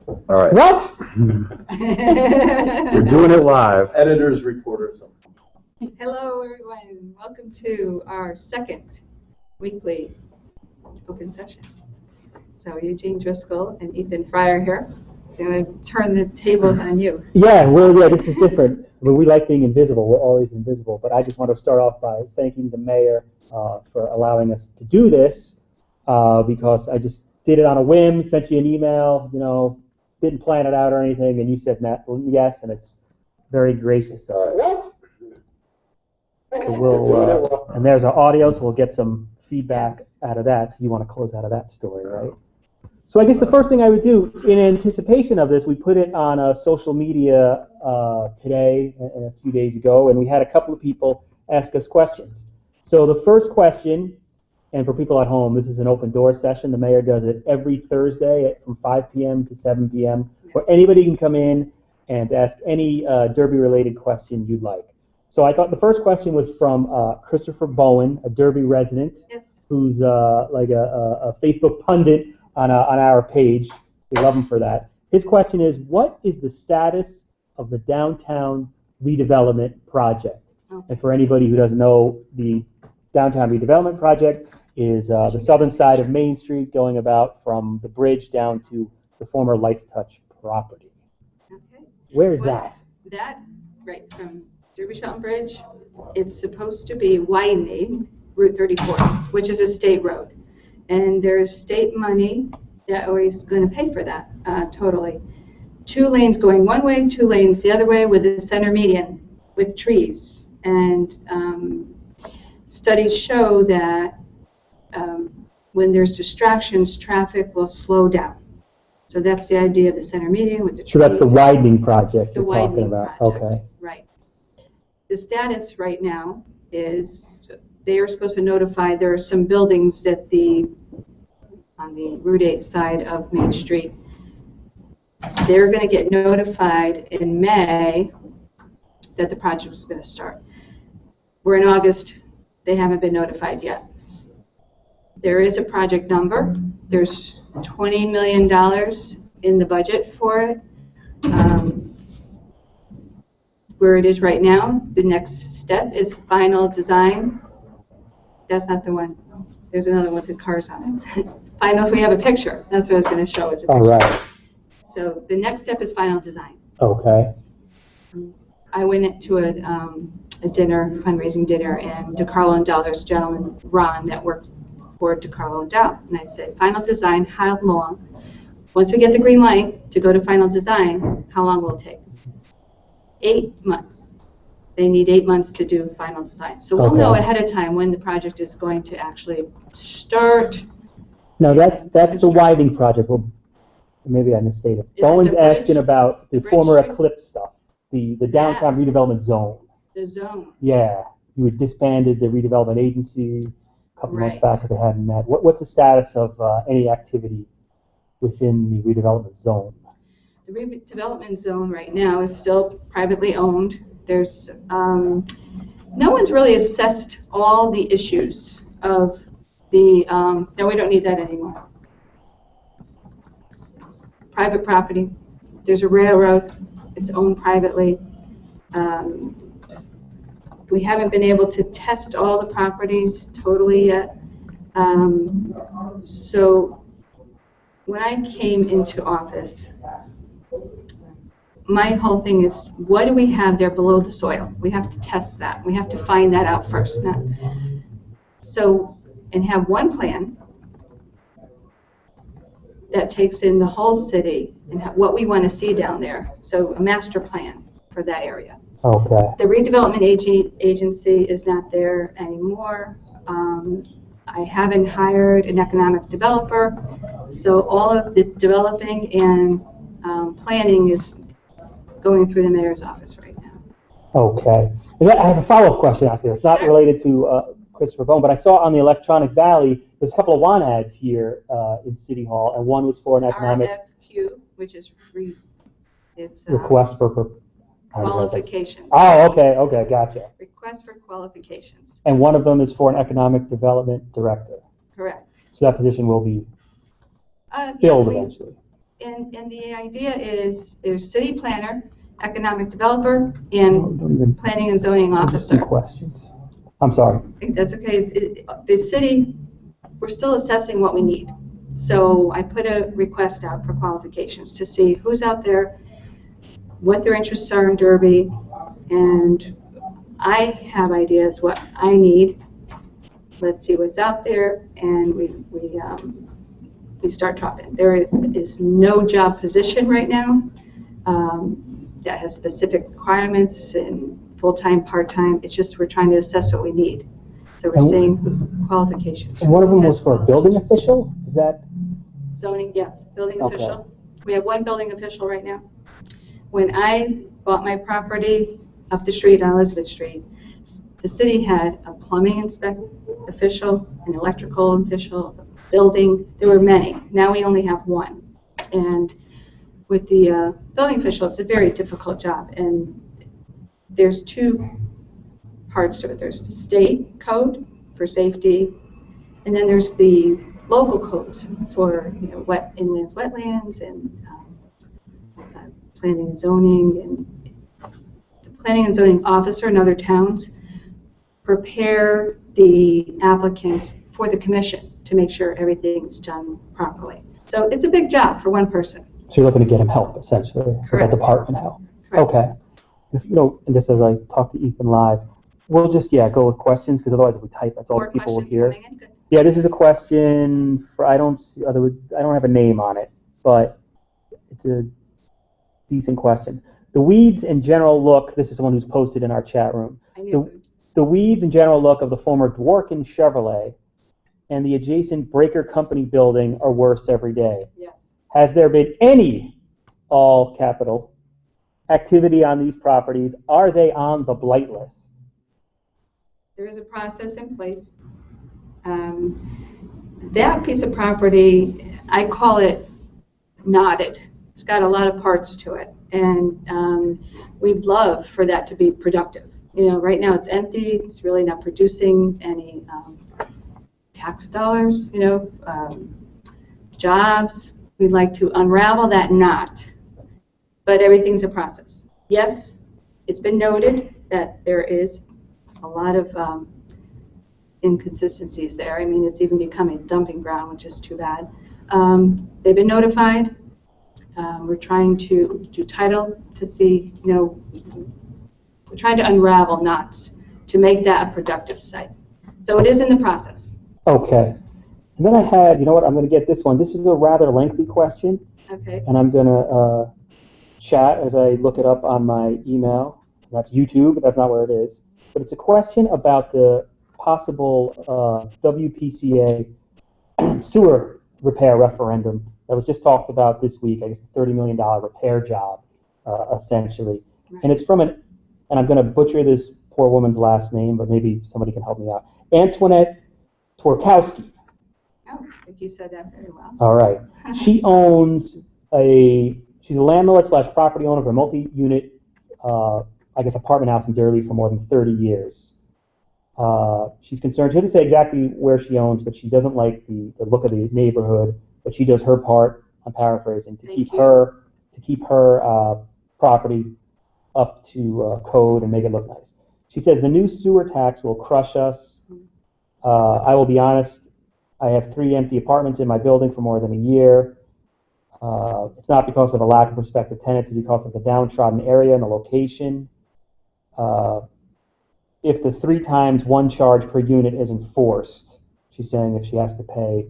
All right. What? We're doing it live. Editors, reporters. Hello, everyone. Welcome to our second weekly open session. So Eugene Driscoll and Ethan Fryer here. So I'm going to turn the tables on you. Yeah, this is different. I mean, we like being invisible. We're always invisible. But I just want to start off by thanking the mayor for allowing us to do this because I just did it on a whim, sent you an email, didn't plan it out or anything, and you said yes, and it's very gracious. So we'll, and there's our audio, so we'll get some feedback out of that. So you want to close out of that story, right? So I guess the first thing I would do, in anticipation of this, we put it on social media today and a few days ago, and we had a couple of people ask us questions. So the first question, and for people at home, this is an open door session. The mayor does it every Thursday from 5 p.m. to 7 p.m., where anybody can come in and ask any Derby-related question you'd like. So I thought the first question was from Christopher Bowen, a Derby resident, who's like a Facebook pundit on our page. We love him for that. His question is, what is the status of the downtown redevelopment project? And for anybody who doesn't know, the downtown redevelopment project is the southern side of Main Street, going about from the bridge down to the former Life Touch property. Okay. Where is that? That, right from Derby-Shelton Bridge, it's supposed to be widening Route 34, which is a state road. And there's state money that is going to pay for that totally. 2 lanes going one way, 2 lanes the other way, with a center median with trees. And studies show that when there's distractions, traffic will slow down. So that's the idea of the center median with the trees. So that's the widening project the you're widening talking about. Project, okay. Right. The status right now is they are supposed to notify there are some buildings on the Route 8 side of Main Street. They're going to get notified in May that the project is going to start. We're in August. They haven't been notified yet. There is a project number. There's $20 million in the budget for it. Where it is right now, the next step is final design. That's not the one. There's another one with the cars on it. Final, we have a picture. That's what I was going to show. It's a picture. All right. So the next step is final design. Okay. I went to a dinner, fundraising dinner, and DeCarlo and Dell, there's a gentleman, Ron, that worked for DeCarlo and Dell. And I said, final design, how long? Once we get the green light to go to final design, how long will it take? 8 months. They need 8 months to do final design. So we'll know ahead of time when the project is going to actually start. No, that's the widening project. Well, maybe I misstated. Bowen's asking about the former Eclipse stuff, the downtown redevelopment zone. The zone. Yeah, you had disbanded the redevelopment agency a couple months back because they hadn't met. What's the status of any activity within the redevelopment zone? The redevelopment zone right now is still privately owned. There's no one's really assessed all the issues of the. No, we don't need that anymore. Private property. There's a railroad. It's owned privately. We haven't been able to test all the properties totally yet. So when I came into office, my whole thing is, what do we have there below the soil? We have to test that. We have to find that out first. So, and have one plan that takes in the whole city and what we want to see down there. So a master plan for that area. Okay. The redevelopment agency is not there anymore. I haven't hired an economic developer, so all of the developing and planning is going through the mayor's office right now. Okay. And I have a follow-up question, actually. It's not related to Christopher Bone, but I saw on the Electronic Valley, there's a couple of want ads here in City Hall, and one was for an economic RFQ, which is request for qualifications. Oh, okay, gotcha. Request for qualifications. And one of them is for an economic development director. Correct. So that position will be filled eventually. And the idea is there's city planner, economic developer, and planning and zoning Just two officer. questions. I'm sorry. That's okay. The city, we're still assessing what we need. So I put a request out for qualifications to see who's out there, what their interests are in Derby, and I have ideas what I need. Let's see what's out there, and we start talking. There is no job position right now that has specific requirements and full-time, part-time. It's just we're trying to assess what we need. So we're seeing qualifications. And one of them was for a building official? Is that? Zoning, yes, building Okay. official. We have one building official right now. When I bought my property up the street on Elizabeth Street, the city had a plumbing official, an electrical official, a building. There were many. Now we only have one. And with the building official, it's a very difficult job. And there's two parts to it. There's the state code for safety, and then there's the local codes for inlands, wetlands, and planning and zoning. And the planning and zoning officer in other towns prepare the applicants for the commission to make sure everything's done properly. So it's a big job for one person. So you're looking to get him help, essentially, Correct. a department help. Correct. Okay. And just as I talk to Ethan live, we'll just, go with questions, because otherwise if we type, that's all More people will questions hear. coming in? Good. Yeah, this is a question for, I don't have a name on it, but it's a decent question. The weeds and general look, this is someone who's posted in our chat room. I knew so. The weeds and general look of the former Dworkin Chevrolet and the adjacent Breaker Company building are worse every day. Yes. Has there been any, all capital, activity on these properties? Are they on the blight list? There is a process in place. That piece of property, I call it knotted. It's got a lot of parts to it, and we'd love for that to be productive. Right now it's empty. It's really not producing any tax dollars, jobs. We'd like to unravel that knot, but everything's a process. Yes, it's been noted that there is a lot of inconsistencies there. I mean, it's even become a dumping ground, which is too bad. They've been notified. We're trying to do title to see, we're trying to unravel knots to make that a productive site. So it is in the process. Okay. And then I had, I'm going to get this one. This is a rather lengthy question. Okay. And I'm going to chat as I look it up on my email. That's YouTube, but that's not where it is. But it's a question about the possible WPCA sewer repair referendum that was just talked about this week. I guess the $30 million repair job, essentially. Right. And it's from and I'm going to butcher this poor woman's last name, but maybe somebody can help me out. Antoinette Twarkowski. Oh, I think you said that very well. All right. She owns she's a landlord / property owner of a multi-unit, apartment house in Derby for more than 30 years. She's concerned. She doesn't say exactly where she owns, but she doesn't like the look of the neighborhood. But she does her part, I'm paraphrasing, to keep her property up to code and make it look nice. She says the new sewer tax will crush us. I will be honest, I have 3 empty apartments in my building for more than a year. It's not because of a lack of prospective tenants, it's because of the downtrodden area and the location. If the 3 times 1 charge per unit is enforced, she's saying if she has to pay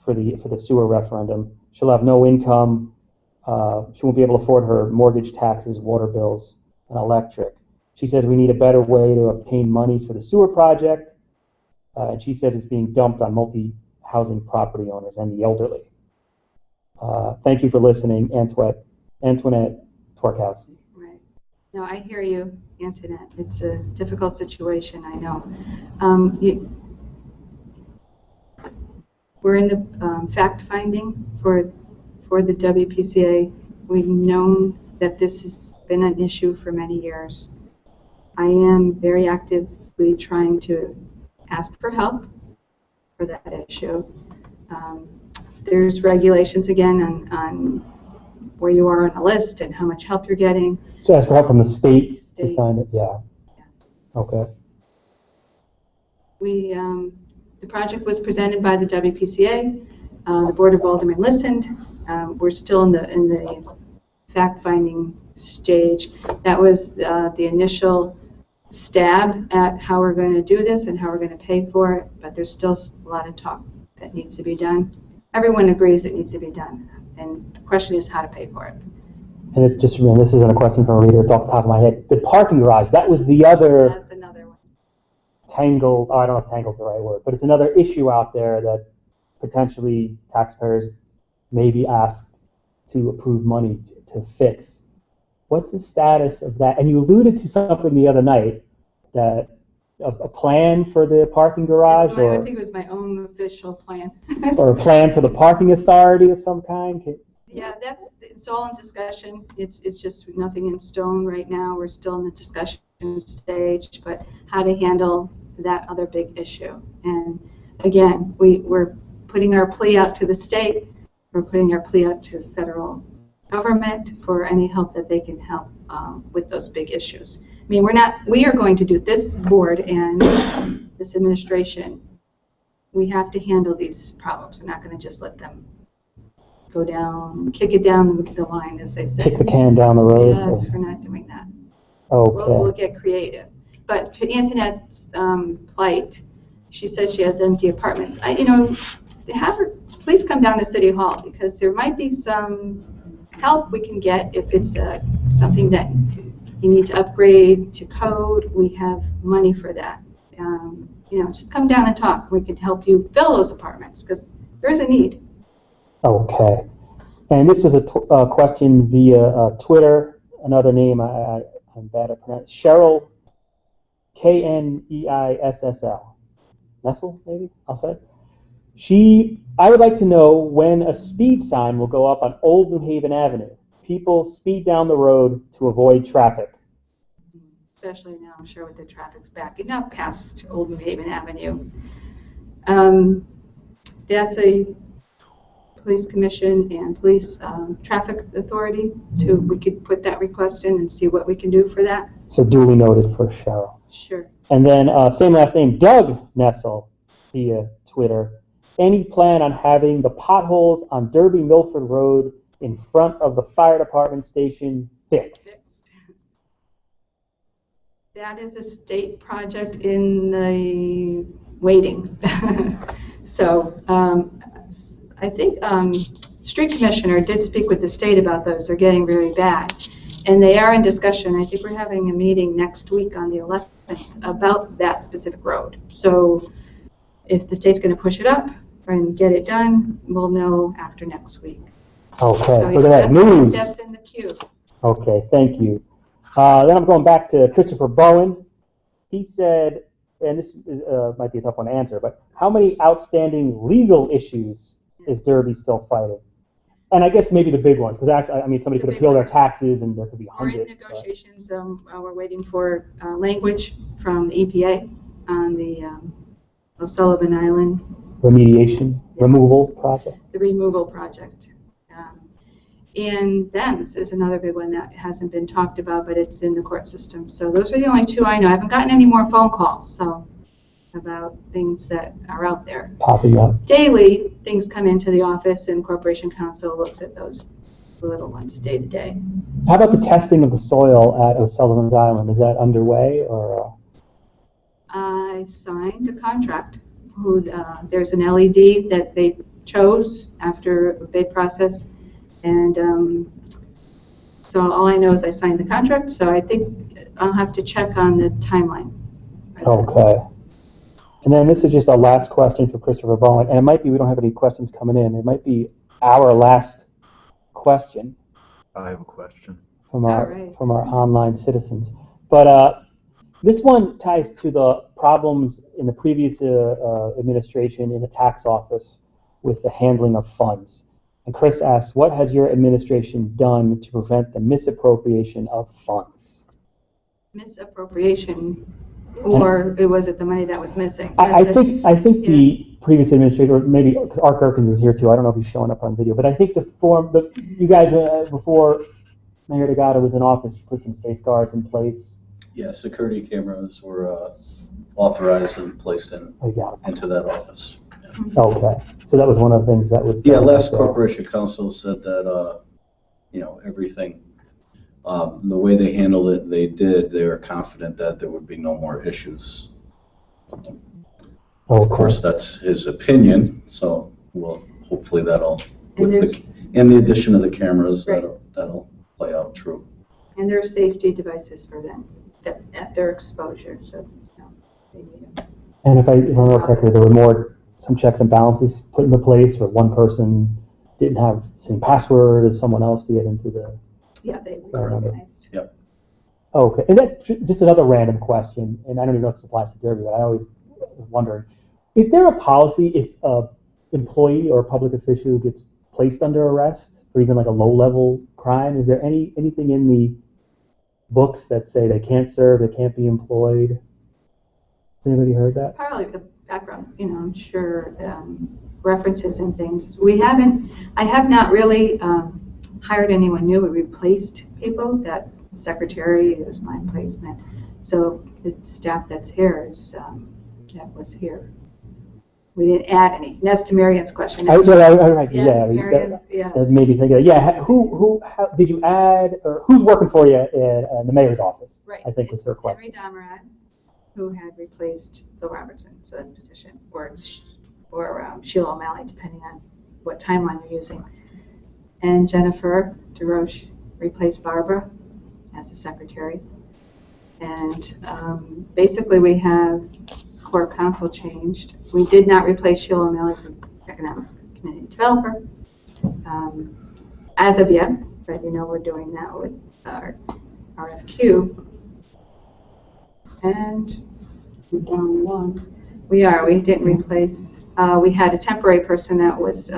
for the sewer referendum, she'll have no income. She won't be able to afford her mortgage, taxes, water bills, and electric. She says we need a better way to obtain monies for the sewer project, and she says it's being dumped on multi-housing property owners and the elderly. Thank you for listening, Antoinette Twarkowski. Right. No, I hear you, Antoinette. It's a difficult situation, I know. We're in the fact-finding for the WPCA. We've known that this has been an issue for many years. I am very actively trying to ask for help for that issue. there's regulations again on where you are on the list and how much help you're getting. So ask for help from the state to sign it, yeah. Yes. Okay. The project was presented by the WPCA. The Board of Aldermen listened. We're still in the fact-finding stage. That was the initial stab at how we're going to do this and how we're going to pay for it, but there's still a lot of talk that needs to be done. Everyone agrees it needs to be done, and the question is how to pay for it. And it's just, this isn't a question from a reader, it's off the top of my head. The parking garage, that was the other... That's another one. Tangled, I don't know if tangled's the right word, but it's another issue out there that potentially taxpayers may be asked to approve money to fix. What's the status of that? And you alluded to something the other night, that a plan for the parking garage, I think it was my own official plan. or a plan for the parking authority of some kind? Yeah, it's all in discussion. It's just nothing in stone right now. We're still in the discussion stage, but how to handle that other big issue. And again, we're putting our plea out to the state. We're putting our plea out to the federal government for any help that they can help with those big issues. I mean, we are going to do, this board and this administration, we have to handle these problems. We're not going to just let them go down, kick it down the line, as they say. Kick the can down the road? Yes, we're not doing that. Okay. We'll get creative. But to Antoinette's plight, she said she has empty apartments. Have her please come down to City Hall, because there might be some help we can get if it's something that you need to upgrade to code. We have money for that. Just come down and talk. We can help you fill those apartments, because there is a need. Okay. And this was a question via Twitter. Another name I'm bad at pronouncing. Cheryl, Kneiss. Nessel, maybe I'll say. I would like to know when a speed sign will go up on Old New Haven Avenue. People speed down the road to avoid traffic. Especially now, I'm sure, with the traffic's backing up past Old New Haven Avenue. That's a police commission and police traffic authority. We could put that request in and see what we can do for that. So duly noted for Cheryl. Sure. And then same last name, Doug Nessel, via Twitter. Any plan on having the potholes on Derby Milford Road in front of the fire department station fixed? That is a state project in the waiting. So I think street commissioner did speak with the state about those. They're getting really bad. And they are in discussion. I think we're having a meeting next week on the 11th about that specific road. So if the state's going to push it up and get it done, we'll know after next week. Okay, So, look at that news. That's in the queue. Okay, thank you. Then I'm going back to Christopher Bowen. He said, and this might be a tough one to answer, but how many outstanding legal issues is Derby still fighting? And I guess maybe the big ones, because actually, somebody could appeal their taxes and there could be We're hundreds. in negotiations. We're waiting for language from the EPA on the O'Sullivan Island removal project. The removal project. And VEMS is another big one that hasn't been talked about, but it's in the court system. So those are the only two I know. I haven't gotten any more phone calls about things that are out there. Popping up. Daily, things come into the office, and Corporation Counsel looks at those little ones day to day. How about the testing of the soil at O'Sullivan's Island? Is that underway, or? I signed a contract. There's an LED that they chose after a bid process. And so all I know is I signed the contract, so I think I'll have to check on the timeline. Okay. And then this is just our last question for Christopher Bowen, and it might be we don't have any questions coming in. It might be our last question. I have a question. From our online citizens. But this one ties to the problems in the previous administration in the tax office with the handling of funds. And Chris asks, what has your administration done to prevent the misappropriation of funds? Misappropriation, or was it the money that was missing? I think the previous administrator, maybe because Art Gerkens is here too. I don't know if he's showing up on video, but I think you guys before Mayor Dugatto was in office, put some safeguards in place. Yeah, security cameras were authorized and placed into that office. Yeah. Okay, so that was one of the things that was. Yeah, last Corporation Council said that everything, the way they handled it, they were confident that there would be no more issues. Okay. Of course, that's his opinion. So, hopefully that'll, And and the addition of the cameras, right. that'll play out true. And there are safety devices for them at their exposure, so they need them. And if I remember correctly, there were some checks and balances put into place where one person didn't have the same password as someone else to get into the. Yeah, they were organized. Yep. Okay, and that just another random question, and I don't even know if this applies to Derby, but I always wondering, is there a policy if an employee or a public official gets placed under arrest for even like a low-level crime? Is there anything in the books that say they can't serve, they can't be employed? Has anybody heard that? Probably the background, I'm sure references and things. I have not really hired anyone new. We replaced people. That secretary is my placement. So the staff that's here is that was here. We didn't add any. And that's to Marion's question. Right, Yes, Marion's, yes. That made me think of it. Yeah, how did you add, or who's working for you in the mayor's office? Right. I think was her question. Henry Domrad, who had replaced Bill Robertson's position, or Sheila O'Malley, depending on what timeline you're using. And Jennifer DeRoche replaced Barbara as the secretary. And basically we have core council changed. We did not replace Sheila O'Malley as an economic community developer as of yet, but we're doing that with our RFQ. And we're down one. We didn't replace, we had a temporary person that was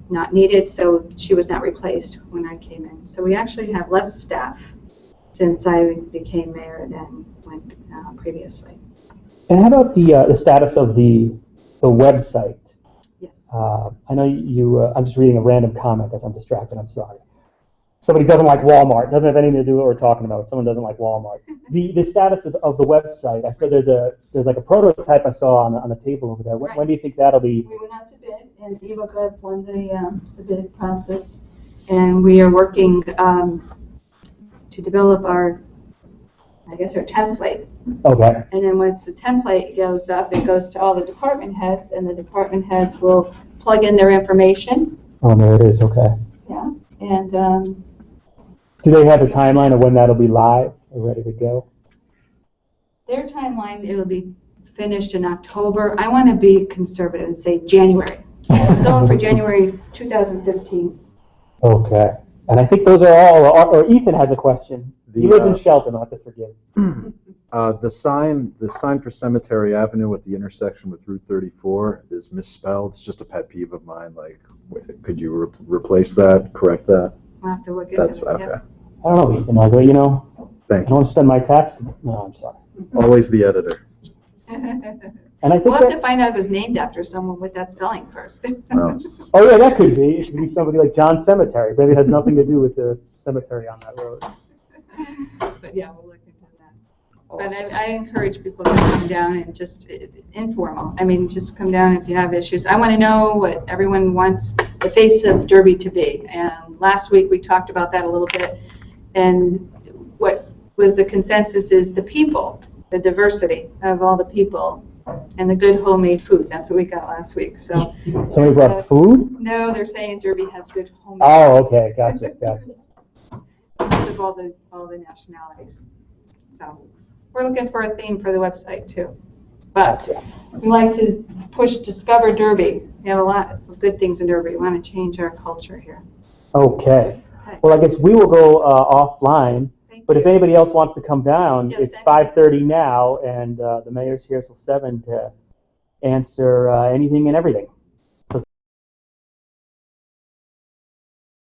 not needed, so she was not replaced when I came in. So we actually have less staff since I became mayor than previously. And how about the status of the website? Yes. I know I'm just reading a random comment as I'm distracted. I'm sorry. Somebody doesn't like Walmart. Doesn't have anything to do with what we're talking about. Someone doesn't like Walmart. The status of the website. I said there's like a prototype I saw on the table over there. When do you think that'll be? We went out to bid, and Eva won the bid process, and we are working to develop our template. Okay. And then once the template goes up, it goes to all the department heads, and the department heads will plug in their information. Oh, there it is. Okay. Yeah. And do they have a timeline of when that'll be live or ready to go? Their timeline, it'll be finished in October. I want to be conservative and say January. I'm going for January 2015. Okay. And I think those are all, or Ethan has a question. He lives in Shelton, I'll have to forgive. The sign for Cemetery Avenue at the intersection with Route 34 is misspelled. It's just a pet peeve of mine. Like, could you replace that, correct that? I'll have to look at That's it. okay. Yep. I don't know, Ethan. I go, I Thank don't you. want to spend my tax. No, I'm sorry. Always the editor. And I think We'll have to find out if it's named after someone with that spelling first. Well, oh yeah, that could be. It could be somebody like John Cemetery. Maybe it has nothing to do with the cemetery on that road. But yeah, we'll look into that. awesome. But I encourage people to come down and just informal. I mean, just come down if you have issues. I want to know what everyone wants the face of Derby to be. And last week we talked about that a little bit. And what was the consensus is the people, the diversity of all the people, and the good homemade food. That's what we got last week. So Somebody brought food? no, they're saying Derby has good homemade. Oh, okay, gotcha. Because of all the nationalities. So we're looking for a theme for the website too. But we like to push Discover Derby. We have a lot of good things in Derby. We want to change our culture here. Okay. Okay. Well, I guess we will go offline. Thank But you. if anybody else wants to come down, Yes, it's send 5:30 now, and the mayor's here till 7 to answer anything and everything.